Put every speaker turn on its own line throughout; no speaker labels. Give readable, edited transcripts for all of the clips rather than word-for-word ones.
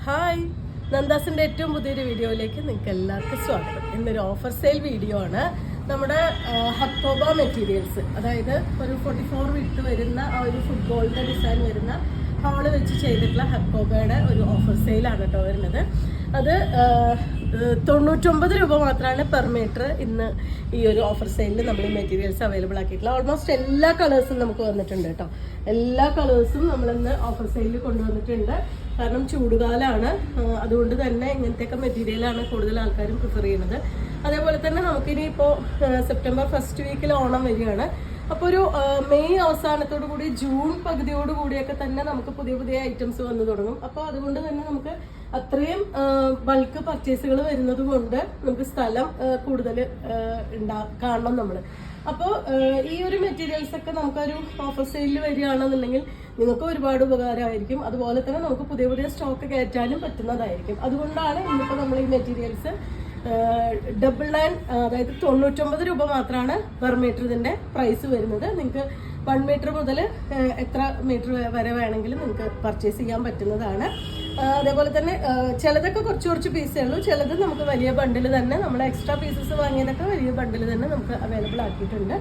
Hi, നന്ദാസിൻ്റെ ഏറ്റവും പുതിയൊരു വീഡിയോയിലേക്ക് നിങ്ങൾക്ക് എല്ലാവർക്കും സ്വാഗതം. ഇന്നൊരു ഓഫർ സെയിൽ വീഡിയോ ആണ്. നമ്മുടെ ഹക്കോബ മെറ്റീരിയൽസ്, അതായത് ഒരു 44 വിട്ട് വരുന്ന ആ ഒരു ഫുട്ബോളിൻ്റെ ഡിസൈൻ വരുന്ന ഹോള് വെച്ച് ചെയ്തിട്ടുള്ള ഹക്കോബയുടെ ഒരു ഓഫർ സെയിലാണ് കേട്ടോ വരുന്നത്. അത് 99 രൂപ മാത്രമാണ് പെർ മീറ്റർ ഇന്ന് ഈ ഒരു ഓഫർ സെയിലിൽ നമ്മൾ മെറ്റീരിയൽസ് അവൈലബിൾ ആക്കിയിട്ടുള്ള. ഓൾമോസ്റ്റ് എല്ലാ കളേഴ്സും നമുക്ക് വന്നിട്ടുണ്ട് കേട്ടോ. എല്ലാ കളേഴ്സും നമ്മളിന്ന് ഓഫർ സെയിലിൽ കൊണ്ടുവന്നിട്ടുണ്ട്. കാരണം ചൂടുകാലമാണ്, അതുകൊണ്ട് തന്നെ ഇങ്ങനത്തെയൊക്കെ മെറ്റീരിയലാണ് കൂടുതൽ ആൾക്കാരും പ്രിഫർ ചെയ്യുന്നത്. അതേപോലെ തന്നെ നമുക്കിനി ഇപ്പോൾ സെപ്റ്റംബർ ഫസ്റ്റ് വീക്കിൽ ഓണം വരികയാണ്. അപ്പോൾ ഒരു മെയ് അവസാനത്തോടു കൂടി ജൂൺ പകുതിയോട് കൂടിയൊക്കെ തന്നെ നമുക്ക് പുതിയ പുതിയ ഐറ്റംസ് വന്നു തുടങ്ങും. അപ്പോൾ അതുകൊണ്ട് തന്നെ നമുക്ക് അത്രയും ബൾക്ക് പർച്ചേസുകൾ വരുന്നത് കൊണ്ട് നമുക്ക് സ്ഥലം കൂടുതൽ കാണണം നമ്മൾ. അപ്പോൾ ഈ ഒരു മെറ്റീരിയൽസ് ഒക്കെ നമുക്കൊരു ഓഫർ സെയിലിൽ വരികയാണെന്നുണ്ടെങ്കിൽ നിങ്ങൾക്ക് ഒരുപാട് ഉപകാരമായിരിക്കും. അതുപോലെ തന്നെ നമുക്ക് പുതിയ പുതിയ സ്റ്റോക്ക് കയറ്റാനും പറ്റുന്നതായിരിക്കും. അതുകൊണ്ടാണ് ഇന്നിപ്പോൾ നമ്മൾ ഈ മെറ്റീരിയൽസ് 99, അതായത് 99 രൂപ മാത്രമാണ് പെർ മീറ്റർ ഇതിൻ്റെ പ്രൈസ് വരുന്നത്. നിങ്ങൾക്ക് 1 മീറ്റർ മുതൽ എത്ര മീറ്റർ വരെ വേണമെങ്കിലും നിങ്ങൾക്ക് പർച്ചേസ് ചെയ്യാൻ പറ്റുന്നതാണ്. അതേപോലെ തന്നെ ചിലതൊക്കെ കുറച്ച് പീസേ ഉള്ളൂ, ചിലത് നമുക്ക് വലിയ ബണ്ടിൽ തന്നെ, നമ്മൾ എക്സ്ട്രാ പീസസ് വാങ്ങിയതൊക്കെ വലിയ ബണ്ടിൽ തന്നെ നമുക്ക് അവൈലബിൾ ആക്കിയിട്ടുണ്ട്.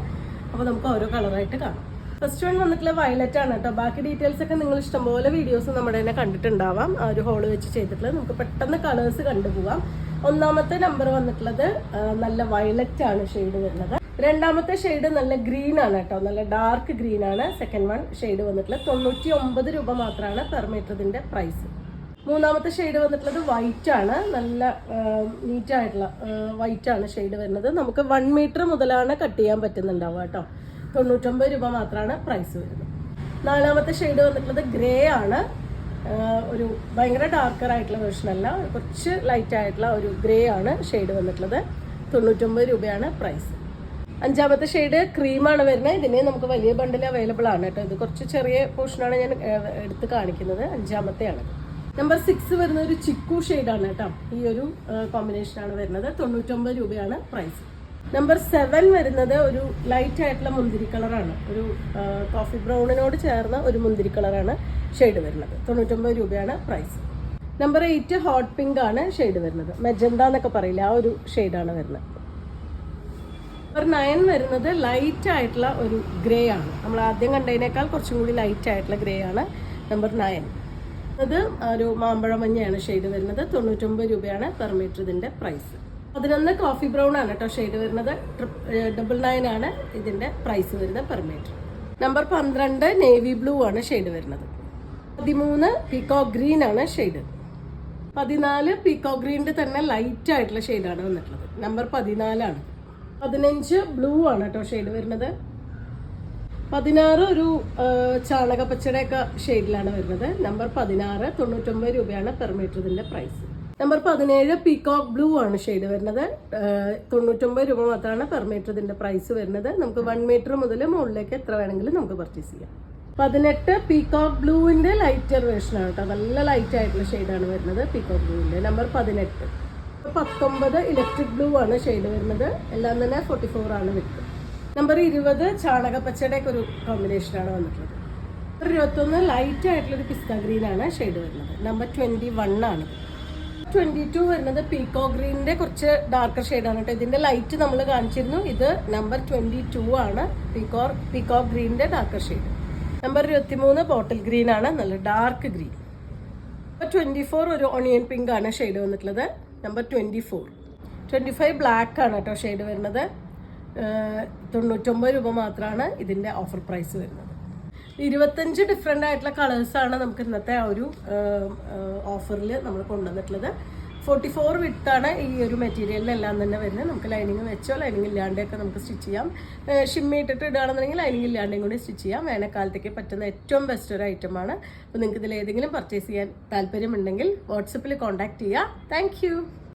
അപ്പോൾ നമുക്ക് ഓരോ കളറായിട്ട് കാണാം. ഫസ്റ്റ് വൺ വന്നിട്ടുള്ള വയലറ്റ് ആണ് കേട്ടോ. ബാക്കി ഡീറ്റെയിൽസ് ഒക്കെ നിങ്ങൾ ഇഷ്ടംപോലെ വീഡിയോസ് നമ്മുടെ തന്നെ കണ്ടിട്ടുണ്ടാവാം. ആ ഒരു ഹോള് വെച്ച് ചെയ്തിട്ടുള്ളത് നമുക്ക് പെട്ടെന്ന് കളേഴ്സ് കണ്ടുപോകാം. ഒന്നാമത്തെ നമ്പർ വന്നിട്ടുള്ളത് നല്ല വയലറ്റ് ആണ് ഷെയ്ഡ് വരുന്നത്. രണ്ടാമത്തെ ഷെയ്ഡ് നല്ല ഗ്രീൻ ആണ് കേട്ടോ, നല്ല ഡാർക്ക് ഗ്രീൻ ആണ്. സെക്കൻഡ് വൺ ഷെയ്ഡ് വന്നിട്ടുള്ളത് 99 രൂപ മാത്രമാണ് പെർ മീറ്റർ ഇതിന്റെ പ്രൈസ്. മൂന്നാമത്തെ ഷെയ്ഡ് വന്നിട്ടുള്ളത് വൈറ്റ് ആണ്, നല്ല നീറ്റ് ആയിട്ടുള്ള വൈറ്റ് ആണ് ഷെയ്ഡ് വരുന്നത്. നമുക്ക് 1 മീറ്റർ മുതലാണ് കട്ട് ചെയ്യാൻ പറ്റുന്നുണ്ടാവുക കേട്ടോ. 99 രൂപ മാത്രമാണ് പ്രൈസ് വരുന്നത്. നാലാമത്തെ ഷെയ്ഡ് വന്നിട്ടുള്ളത് ഗ്രേ ആണ്, ഒരു ഭയങ്കര ഡാർക്കർ ആയിട്ടുള്ള വേർഷൻ അല്ല, കുറച്ച് ലൈറ്റ് ആയിട്ടുള്ള ഒരു ഗ്രേ ആണ് ഷെയ്ഡ് വന്നിട്ടുള്ളത്. 99 രൂപയാണ് പ്രൈസ്. അഞ്ചാമത്തെ ഷെയ്ഡ് ക്രീമാണ് വരുന്നത്. ഇതിന് നമുക്ക് വലിയ ബണ്ടിൽ അവൈലബിൾ ആണ് കേട്ടോ. ഇത് കുറച്ച് ചെറിയ പോർഷനാണ് ഞാൻ എടുത്ത് കാണിക്കുന്നത്. അഞ്ചാമത്തെയാണ്. നമ്പർ 6 വരുന്ന ഒരു ചിക്കു ഷെയ്ഡാണ് കേട്ടോ. ഈ ഒരു കോമ്പിനേഷനാണ് വരുന്നത്. 99 രൂപയാണ് പ്രൈസ്. നമ്പർ 7 വരുന്നത് ഒരു ലൈറ്റ് ആയിട്ടുള്ള മുന്തിരി കളറാണ്, ഒരു കോഫി ബ്രൗണിനോട് ചേർന്ന ഒരു മുന്തിരി കളറാണ് ഷെയ്ഡ് വരുന്നത്. 99 രൂപയാണ് പ്രൈസ്. നമ്പർ 8 ഹോട്ട് പിങ്ക് ആണ് ഷെയ്ഡ് വരുന്നത്. മെജന്ത എന്നൊക്കെ പറയില്ല, ആ ഒരു ഷെയ്ഡാണ് വരുന്നത്. നമ്പർ 9 വരുന്നത് ലൈറ്റ് ആയിട്ടുള്ള ഒരു ഗ്രേ ആണ്. നമ്മൾ ആദ്യം കണ്ടതിനേക്കാൾ കുറച്ചും കൂടി ലൈറ്റ് ആയിട്ടുള്ള ഗ്രേ ആണ് നമ്പർ 9. അത് ഒരു മാമ്പഴ മഞ്ഞയാണ് ഷെയ്ഡ് വരുന്നത്. 99 രൂപയാണ് പെർ മീറ്റർ ഇതിന്റെ പ്രൈസ്. 11 കോഫി ബ്രൗൺ ആണ് കേട്ടോ ഷെയ്ഡ് വരുന്നത്. 999 ആണ് ഇതിന്റെ പ്രൈസ് വരുന്നത് per metre. Number 12 navy blue ആണ് ഷെയ്ഡ് വരുന്നത്. 13 പീകോക്ക് ഗ്രീൻ ആണ് ഷെയ്ഡ്. 14 പീകോക്ക് ഗ്രീനിന്റെ തന്നെ ലൈറ്റ് ആയിട്ടുള്ള ഷെയ്ഡാണ് വന്നിട്ടുള്ളത്. നമ്പർ 14 ആണ്. 15 ബ്ലൂ ആണ് കേട്ടോ ഷെയ്ഡ് വരുന്നത്. 16 ഒരു ചാണകപ്പച്ചയുടെ ഒക്കെ ഷെയ്ഡിലാണ് വരുന്നത്. നമ്പർ 16 99 രൂപയാണ് പെർ മീറ്റർ ഇതിന്റെ പ്രൈസ്. നമ്പർ 17 പീകോക്ക് ബ്ലൂ ആണ് ഷെയ്ഡ് വരുന്നത്. 99 രൂപ മാത്രമാണ് പെർ മീറ്റർ ഇതിന്റെ പ്രൈസ് വരുന്നത്. നമുക്ക് 1 മീറ്റർ മുതൽ മുകളിലേക്ക് എത്ര വേണമെങ്കിലും നമുക്ക് പർച്ചേസ് ചെയ്യാം. 18 പീകോക്ക് ബ്ലൂവിന്റെ ലൈറ്റർ വേർഷൻ ആണ് കേട്ടോ. നല്ല ലൈറ്റ് ആയിട്ടുള്ള ഷെയ്ഡാണ് വരുന്നത് പീകോക്ക് ബ്ലൂവിന്റെ. നമ്പർ 18. 19 ഇലക്ട്രിക് ബ്ലൂ ആണ് ഷെയ്ഡ് വരുന്നത്. എല്ലാം തന്നെ 44 ആണ് വിത്ത്. നമ്പർ 20 ചാണകപ്പച്ചയുടെ ഒക്കെ ഒരു കോമ്പിനേഷനാണ് വന്നിട്ടുള്ളത്. നമ്പർ 21 ലൈറ്റ് ആയിട്ടുള്ള ഒരു പിസ്ത ഗ്രീൻ ആണ് ഷെയ്ഡ് വരുന്നത്. നമ്പർ 21 ആണ്. 22 വരുന്നത് പീകോക്ക് ഗ്രീനിന്റെ കുറച്ച് ഡാർക്കർ ഷെയ്ഡാണ് കേട്ടോ. ഇതിന്റെ ലൈറ്റ് നമ്മൾ കാണിച്ചിരുന്നു. ഇത് നമ്പർ 22 ആണ്, പീകോക്ക് ഗ്രീനിന്റെ darker shade. Number 23 bottle green ആണ്, നല്ല ഡാർക്ക് ഗ്രീൻ. നമ്പർ 24 ഒരു ഓണിയൻ പിങ്ക് ആണ് ഷെയ്ഡ് വന്നിട്ടുള്ളത്. നമ്പർ 25 ബ്ലാക്ക് ആണ് കേട്ടോ ഷെയ്ഡ് വരുന്നത്. 99 രൂപ മാത്രമാണ് ഇതിന്റെ ഓഫർ പ്രൈസ് വരുന്നത്. 25 ഡിഫറെൻ്റ് ആയിട്ടുള്ള കളേഴ്സാണ് നമുക്ക് ഇന്നത്തെ ആ ഒരു ഓഫറിൽ നമ്മൾ കൊണ്ടുവന്നിട്ടുള്ളത്. 44 വിത്താണ് ഈ ഒരു മെറ്റീരിയലിനെല്ലാം തന്നെ വരുന്നത്. നമുക്ക് ലൈനിങ് വെച്ചോ ലൈനിങ് ഇല്ലാണ്ടെയൊക്കെ നമുക്ക് സ്റ്റിച്ച് ചെയ്യാം. ഷിമ്മി ഇട്ടിട്ട് ഇടുകയാണെന്നുണ്ടെങ്കിൽ ലൈനിങ് ഇല്ലാണ്ടെയും കൂടി സ്റ്റിച്ച് ചെയ്യാം. വേനൽക്കാലത്തേക്ക് പറ്റുന്ന ഏറ്റവും ബെസ്റ്റ് ഒരു ഐറ്റമാണ്. അപ്പോൾ നിങ്ങൾക്ക് ഇതിൽ ഏതെങ്കിലും പർച്ചേസ് ചെയ്യാൻ താല്പര്യമുണ്ടെങ്കിൽ വാട്സപ്പിൽ കോൺടാക്ട് ചെയ്യുക. താങ്ക്